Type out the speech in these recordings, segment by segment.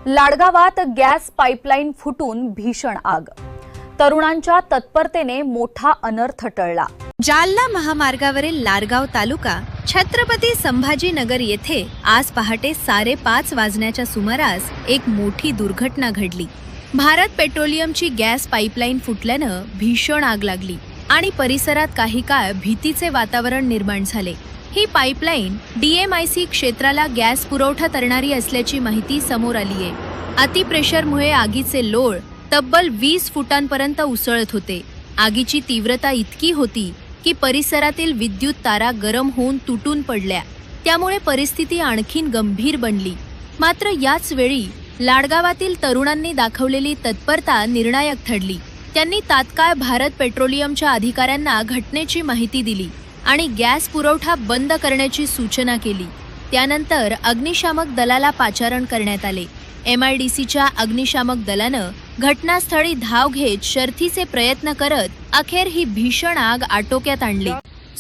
लाडगावात gas pipeline फुटून भीषण आग. तरुणांच्या तत्परतेने मोठा अनर्थ टळला. जालना महामार्गावरील लाडगाव तालुका छत्रपती संभाजीनगर येथे आज पहाटे 5:30 वाजण्याच्या सुमारास एक मोठी दुर्घटना घडली. भारत पेट्रोलियमची गॅस पाईपलाईन फुटल्यानं भीषण आग लागली आणि परिसरात काही काळ भीतीचे वातावरण निर्माण झाले. ही पाईपलाईन DMIC क्षेत्राला गॅस पुरवठा करणारी असल्याची माहिती समोर आली आहे. अतिप्रेशरमुळे आगीचे लोळ तब्बल 20 फुटांपर्यंत उसळत होते. आगीची तीव्रता इतकी होती की परिसरातील विद्युत तारा गरम होऊन तुटून पडल्या. त्यामुळे परिस्थिती आणखीन गंभीर बनली. मात्र याच वेळी लाडगावातील तरुणांनी दाखवलेली तत्परता निर्णायक ठरली. त्यांनी तात्काळ भारत पेट्रोलियमच्या अधिकाऱ्यांना घटनेची माहिती दिली आणि गॅस पुरवठा बंद करण्याची सूचना केली. त्यानंतर अग्निशामक दलाला पाचारण करण्यात आले. MIDCच्या अग्निशामक दलानं घटनास्थळी धाव घेत शर्थीचे प्रयत्न करत अखेर ही भीषण आग आटोक्यात आणली.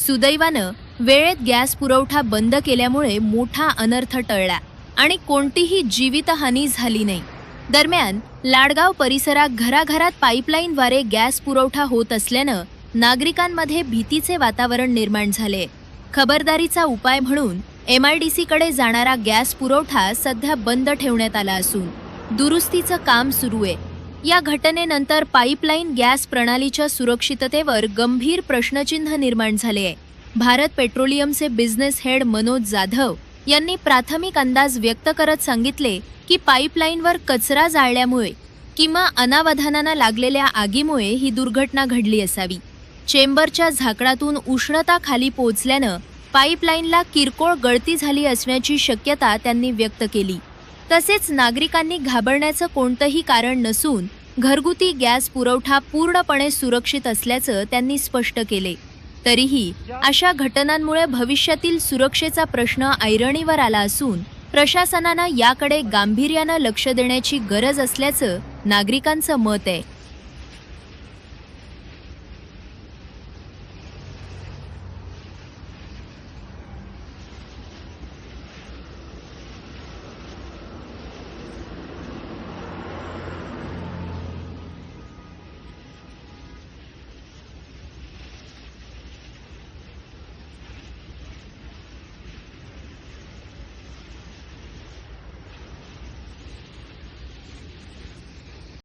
सुदैवानं वेळेत गॅस पुरवठा बंद केल्यामुळे मोठा अनर्थ टळला आणि कोणतीही जीवितहानी झाली नाही. दरम्यान लाडगाव परिसरात घराघरात पाईपलाईनद्वारे गॅस पुरवठा होत असल्यानं नागरिकांमध्ये भीतीचे वातावरण निर्माण झाले. खबरदारीचा उपाय म्हणून MIDCकडे जाणारा गॅस पुरवठा सध्या बंद ठेवण्यात आला असून दुरुस्तीचं काम सुरू आहे. या घटनेनंतर पाईपलाईन गॅस प्रणालीच्या सुरक्षिततेवर गंभीर प्रश्नचिन्ह निर्माण झाले आहे. भारत पेट्रोलियमचे बिझनेस हेड मनोज जाधव यांनी प्राथमिक अंदाज व्यक्त करत सांगितले की पाईपलाईनवर कचरा जाळल्यामुळे किंवा अनावधानानं लागलेल्या आगीमुळे ही दुर्घटना घडली असावी. चेंबरच्या झाकणातून उष्णता खाली पोहोचल्यानं पाईपलाईनला किरकोळ गळती झाली असण्याची शक्यता त्यांनी व्यक्त केली. तसेच नागरिकांनी घाबरण्याचं कोणतंही कारण नसून घरगुती गॅस पुरवठा पूर्णपणे सुरक्षित असल्याचं त्यांनी स्पष्ट केले. तरीही अशा घटनांमुळे भविष्यातील सुरक्षेचा प्रश्न ऐरणीवर आला असून प्रशासनानं याकडे गांभीर्यानं लक्ष देण्याची गरज असल्याचं नागरिकांचं मत आहे.